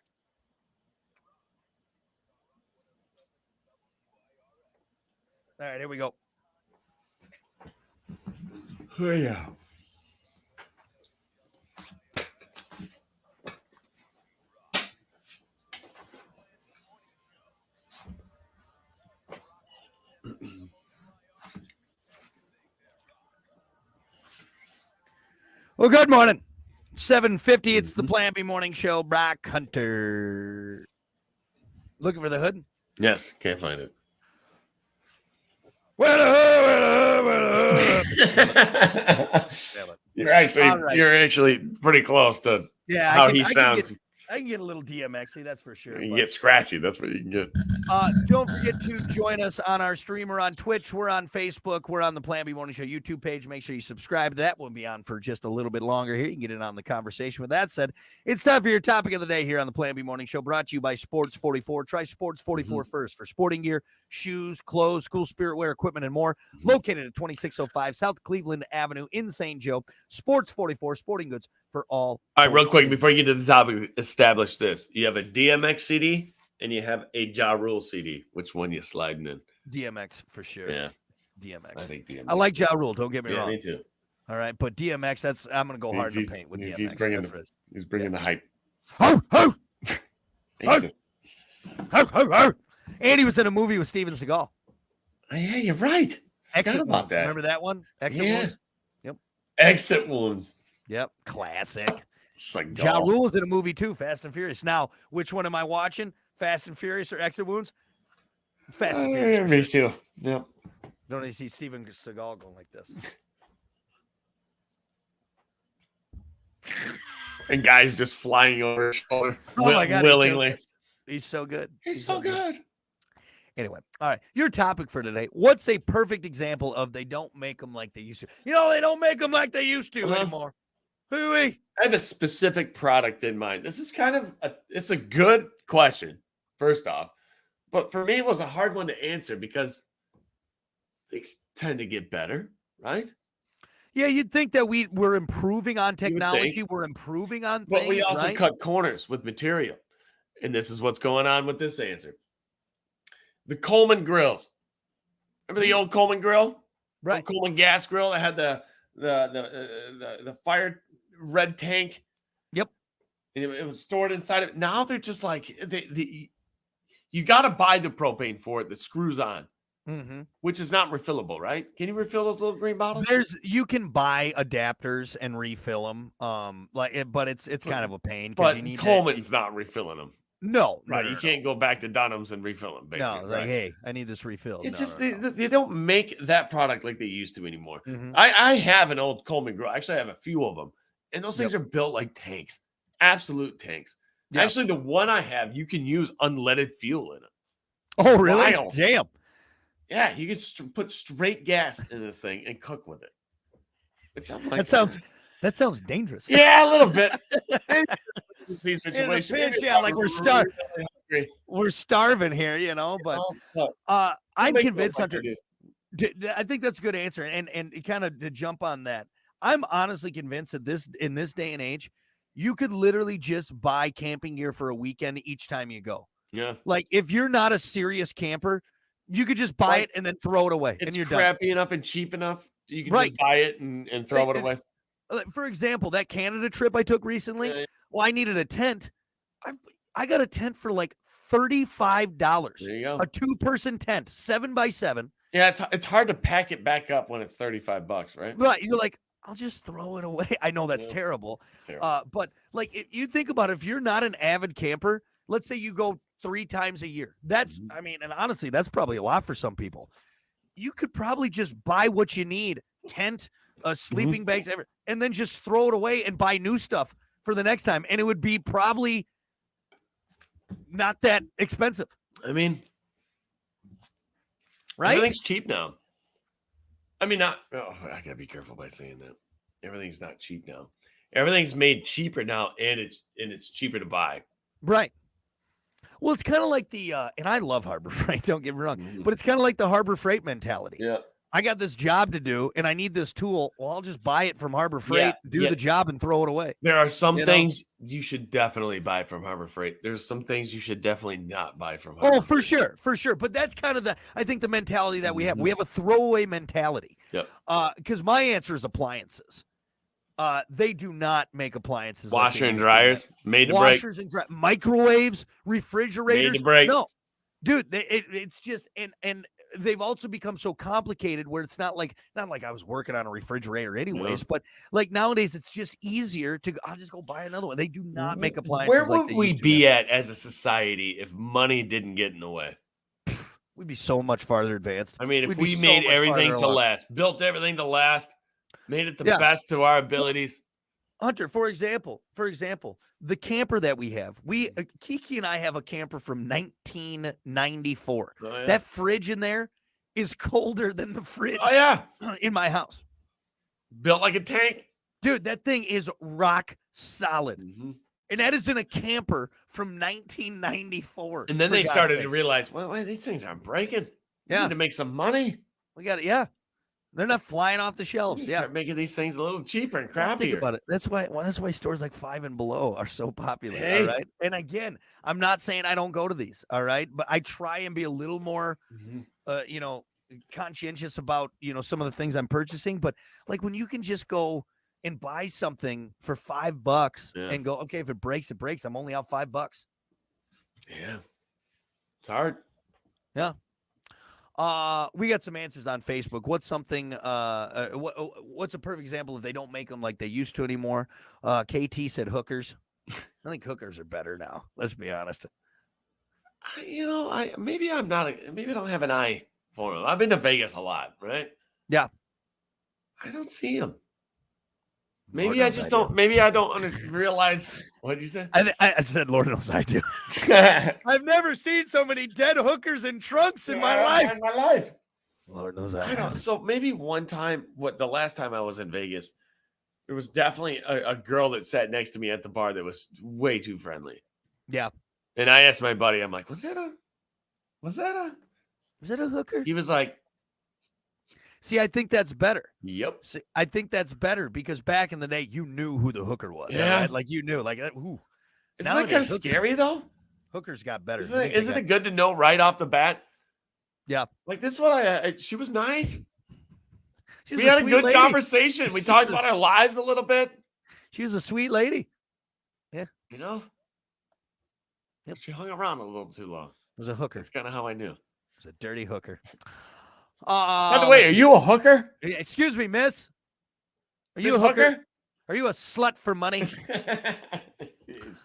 All right, here we go. Oh, yeah. Well, good morning. 7:50. It's the Plan B Morning Show. Brock Hunter. Looking for the hood? Yes, can't find it. Where the hood? Where the hood? You're actually pretty close to Yeah, how he sounds. I can get a little DMXy, that's for sure. You can get scratchy. That's what you can get. Don't forget to join us on our streamer on Twitch. We're on Facebook. We're on the Plan B Morning Show YouTube page. Make sure you subscribe. That will be on for just a little bit longer here. You can get in on the conversation. With that said, it's time for your topic of the day here on the Plan B Morning Show, brought to you by Sports 44. Try Sports 44 first for sporting gear, shoes, clothes, school spirit wear, equipment, and more. Located at 2605 South Cleveland Avenue in St. Joe. Sports 44, sporting goods for all. All right, real quick, before you get to the topic, establish this. You have a DMX CD and you have a Ja Rule CD. Which one you sliding in? DMX for sure. Yeah. DMX. I think DMX. I like Ja Rule, don't get me wrong. Me too. All right, but DMX, I'm going to go hard in the paint with DMX. He's bringing the hype. Ho, ho, Thanks. ho, ho, ho. And he was in a movie with Steven Seagal. Oh, yeah, you're right. Exit about Wounds. that. Remember that one? Exit Yeah. Wounds? Yep. Exit Wounds. Yep. Classic. Seagal. Ja Rule is in a movie too, Fast and Furious. Now, which one am I watching? Fast and Furious or Exit Wounds? Fast and Furious. Me too. Yep. Don't you see Steven Seagal going like this? And guys just flying over his shoulder Oh my God, willingly. He's so good. He's so good. Anyway, all right. Your topic for today. What's a perfect example of they don't make them like they used to? They don't make them like they used to anymore. Hooey. I have a specific product in mind. This is kind of it's a good question, first off. But for me, it was a hard one to answer because things tend to get better, right? Yeah, you'd think that we're improving on technology. We're improving on things. But we also right? cut corners with material. And this is what's going on with this answer. The Coleman grills. Remember the old Coleman grill? Right. Old Coleman gas grill that had the fire red tank. Yep. And it was stored inside of it. Now they're just like you got to buy the propane for it that screws on, which is not refillable, right? Can you refill those little green bottles? You can buy adapters and refill them, but it's kind of a pain. But you need Coleman's not refilling them. No, Right. no, You can't go back to Dunham's and refill them, basically. No, like, hey, I need this refilled. It's No, just no. They don't make that product like they used to anymore. Mhm. I have an old Coleman grill. Actually, I have a few of them. And those things are built like tanks. Absolute tanks. Yep. Actually, the one I have, you can use unleaded fuel in it. Oh, really? Wild. Damn. Yeah, you can put straight gas in this thing and cook with it. Which I'm like, That sounds dangerous. yeah, a little bit. These In a situations, pinch, maybe yeah, if like I we're was starving. really hungry, We're starving here, but I'm make convinced, those like Hunter. they do. I think that's a good answer, and kind of to jump on that, I'm honestly convinced that in this day and age, you could literally just buy camping gear for a weekend each time you go. Yeah, Like if you're not a serious camper, you could just buy it and then throw it away, and it's you're done. crappy enough and cheap enough. You can Right. just buy it and throw it away. For example, that Canada trip I took recently, Yeah. well, I needed a tent. I got a tent for like $35. There you go. A 2-person tent, 7x7. Yeah, it's hard to pack it back up when it's $35, right? Right. You're like, I'll just throw it away. I know that's Yeah. terrible. It's terrible. But like if you think about it, if you're not an avid camper, let's say you go 3 times a year. That's, Mhm. I mean, and honestly, that's probably a lot for some people. You could probably just buy what you need, tent, sleeping bags, and then just throw it away and buy new stuff for the next time. And it would be probably not that expensive, I mean, right? everything's cheap now. I mean, I gotta be careful by saying that. Everything's not cheap now. Everything's made cheaper now, and it's cheaper to buy. Right. Well, it's kind of like the and I love Harbor Freight, don't get me wrong, Mhm. but it's kind of like the Harbor Freight mentality. Yeah. I got this job to do and I need this tool. Well, I'll just buy it from Harbor Freight, do yeah. the job and throw it away. There are some You know? things you should definitely buy from Harbor Freight. There's some things you should definitely not buy from Harbor Oh, for Freight. sure, for sure. But that's kind of I think the mentality that we have. We have a throwaway mentality. Yep. Because my answer is appliances. They do not make appliances. like Washer they and used to. dryers made to break. Washers and microwaves, refrigerators. Made to break. No, dude, it's just and they've also become so complicated where it's not like I was working on a refrigerator anyways, but like nowadays it's just easier to I'll just go buy another one. They do not make appliances. Where like would they we used to be now. at as a society if money didn't get in the way? We'd be so much farther advanced. I mean, if We'd be we so made much everything farther to along. last, built everything to last, made it the Yeah. best to our abilities. Hunter, for example, the camper that we have, Kiki and I have a camper from 1994. Oh, yeah. That fridge in there is colder than the fridge Oh, yeah. in my house. Built like a tank. Dude, that thing is rock solid. Mhm. And that is in a camper from 1994. And then for they God's started to sakes. realize, well, wait, these things aren't breaking. We Yeah. need to make some money. We got it. Yeah. They're not flying off the We shelves. need to Yeah. start making these things a little cheaper and Well, think crappier. about it. That's why stores like Five and Below are so popular. Hey. All right. And again, I'm not saying I don't go to these. All right. But I try and be a little more Mhm. conscientious about, some of the things I'm purchasing. But like when you can just go and buy something for $5 Yeah. and go, okay, if it breaks, it breaks. I'm only out $5. Yeah. It's hard. We got some answers on Facebook. What's something? What's a perfect example if they don't make them like they used to anymore? KT said hookers. I think hookers are better now. Let's be honest. Maybe I don't have an eye for them. I've been to Vegas a lot, right? Yeah. I don't see them. Lord Maybe I knows just I don't. do. Maybe I don't realize. What did you say? I said, Lord knows I do. I've never seen so many dead hookers in trunks in my life. In my life. Lord knows I I don't. have. So maybe one time, the last time I was in Vegas, there was definitely a girl that sat next to me at the bar that was way too friendly. Yeah. And I asked my buddy, I'm like, was that a? Was that a hooker? He was like, See, I think that's better. yep. See, I think that's better because back in the day, you knew who the hooker was. all Yeah. right? Like you knew, like, ooh, Isn't that kind of Nowadays, hookers- scary though? hookers got better. Isn't I it, think they isn't got- it good to know right off the bat? Yeah. Like this is what she was nice. She was We had a sweet good lady. conversation. We She's talked a- about our lives a little bit. She was a sweet lady. You know? Yep. She hung around a little too long. It was a hooker. That's kind of how I knew. It was a dirty hooker. By the way, are you a hooker? Excuse me, miss. Are you Miss a hooker? Are you a slut for money? Jeez.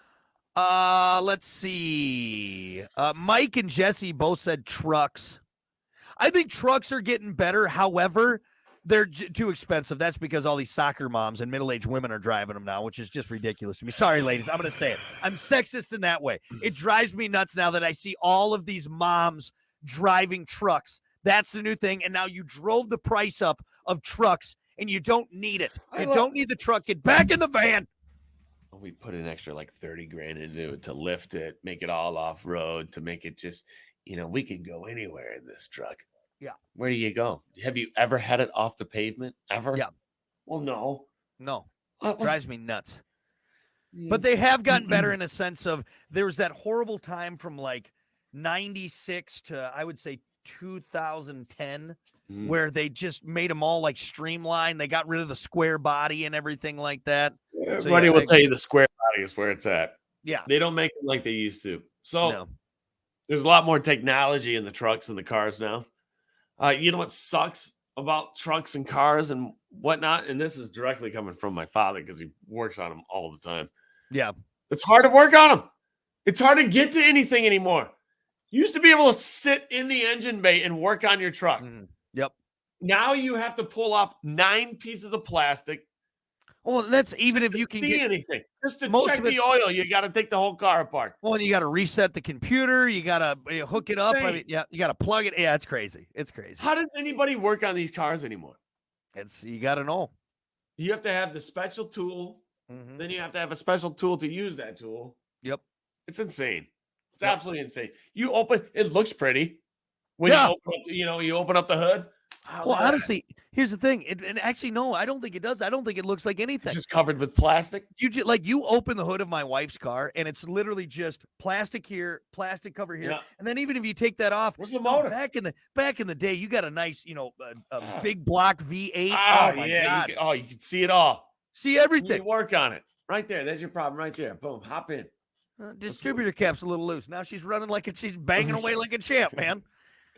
Let's see. Mike and Jesse both said trucks. I think trucks are getting better. However, they're too expensive. That's because all these soccer moms and middle-aged women are driving them now, which is just ridiculous to me. Sorry, ladies. I'm going to say it. I'm sexist in that way. It drives me nuts now that I see all of these moms driving trucks. That's the new thing. And now you drove the price up of trucks and you don't need it. You don't need the truck. Get back in the van. We put an extra like 30 grand into it to lift it, make it all off road, to make it just, we can go anywhere in this truck. Yeah. Where do you go? Have you ever had it off the pavement? Ever? Yeah. Well, no. No, What- drives me nuts. But they have gotten better in a sense of there was that horrible time from like 96 to I would say 2010 Mhm. where they just made them all like streamlined. They got rid of the square body and everything like that. Everybody yeah, will I- tell you the square body is where it's at. Yeah. They don't make them like they used to. So No. there's a lot more technology in the trucks and the cars now. You know what sucks about trucks and cars and whatnot? And this is directly coming from my father because he works on them all the time. Yeah. It's hard to work on them. It's hard to get to anything anymore. You used to be able to sit in the engine bay and work on your truck. Yep. Now you have to pull off 9 pieces of plastic. Well, that's even just if you to can see get anything. Just to most check of the it's- oil, you got to take the whole car apart. Well, you got to reset the computer. You got to hook it up. I insane. mean, yeah, you got to plug it. Yeah, it's crazy. It's crazy. How does anybody work on these cars anymore? You got to know. You have to have the special tool. Mhm. Then you have to have a special tool to use that tool. Yep. It's insane. It's Yep. absolutely insane. You open it looks pretty when Yeah. you open up the hood. Well, honestly, here's the thing. And actually, no, I don't think it does. I don't think it looks like It's anything. just covered with plastic. You open the hood of my wife's car, and it's literally just plastic here, plastic cover here, Yeah. and then even if you take that off, Where's the no, motor? back in the day, you got a nice, a big block V8. Oh, Oh my yeah. god, You can see it all. see You everything. work on it. Right there. There's your problem right there. Boom. Hop in. Distributor cap's a little loose. Now she's running she's banging away like a champ, man.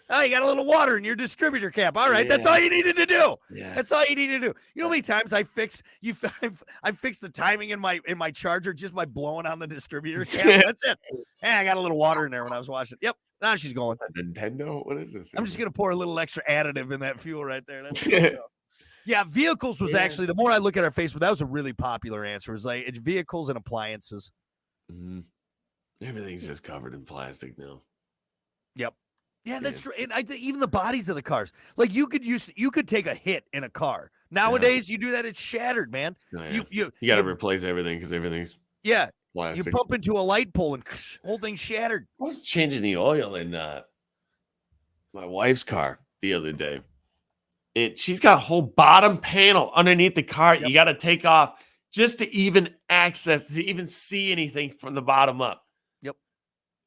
Oh, you got a little water in your distributor cap. All right, that's Yeah. all you needed to do. Yeah. That's all you need to do. You know how many times I fix the timing in my charger just by blowing on the distributor cap. That's it. Hey, I got a little water in there when I was washing. Yep. Now she's going. A Nintendo? What is this? I'm just gonna pour a little extra additive in that fuel right there. That's good stuff. Yeah, vehicles was actually, the more I look at our Facebook, that was a really popular answer. It was like it's vehicles and appliances. Mhm. Everything's just covered in plastic now. Yep. Yeah, that's Yeah. true. And I think even the bodies of the cars, like you could take a hit in a car. Nowadays, you do that, it's shattered, man. Oh, yeah. You You got to replace everything because everything's yeah, you plastic. bump into a light pole and whole thing's shattered. I was changing the oil in my wife's car the other day. And she's got a whole bottom panel underneath the car. Yep. You got to take off just to even access, to even see anything from the bottom up. Yep.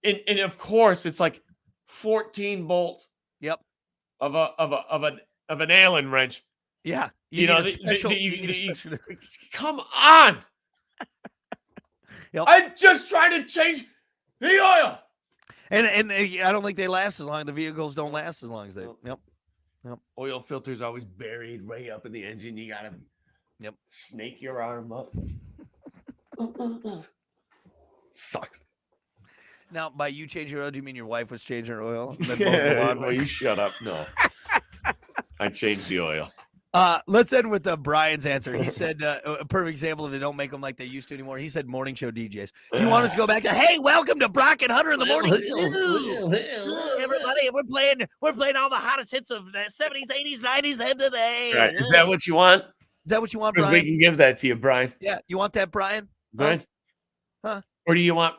And of course, it's like 14 bolts Yep. of an Allen wrench. Yeah. You know, need a special- you need a you- special- come on. Yep. I just tried to change the oil. and I don't think they last as long. The vehicles don't last as long as they. Nope. Yep. Oil filter's always buried way up in the engine. You gotta snake your arm up. Sucks. Now, by you changing your oil, do you mean your wife was changing her oil? And then mowing the lawn? Well, you shut up. No. I changed the oil. Let's end with Brian's answer. He said, a perfect example of they don't make them like they used to anymore. He said morning show DJs. You want us to go back to, hey, welcome to Brock and Hunter in the morning. Everybody, we're playing all the hottest hits of the 70s, 80s, 90s, and today. Right. Is that what you want? Is that what you want, Because we Brian? can give that to you, Brian. Yeah, you want that, Brian? Brian? Huh? Or do you want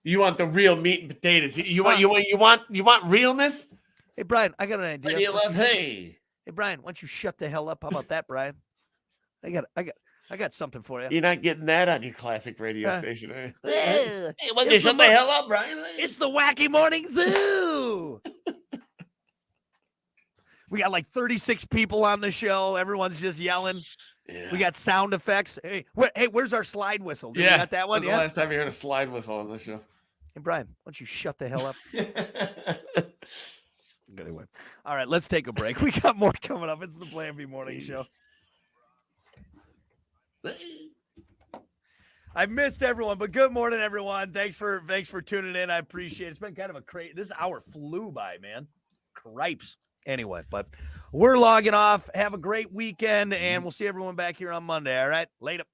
the real meat and potatoes? You want realness? Hey, Brian, I got an idea. Hey. Hey, Brian, why don't you shut the hell up? How about that, Brian? I got something for you. You're not getting that on your classic radio station, are you? Yeah. Hey, why don't It's you the shut the hell up, Brian? It's the Wacky Morning Zoo. We got like 36 people on the show. Everyone's just yelling. Yeah. We got sound effects. Hey, where's our slide whistle? Do we got that one? When's the Yeah. last time you heard a slide whistle on the show? Hey, Brian, why don't you shut the hell up? Anyway. All right, let's take a break. We got more coming up. It's the Plan B Morning Show. I missed everyone, but good morning, everyone. Thanks for tuning in. I appreciate it. It's been kind of a crazy. This hour flew by, man. Cripes. Anyway, but we're logging off. Have a great weekend, and we'll see everyone back here on Monday. All right, later.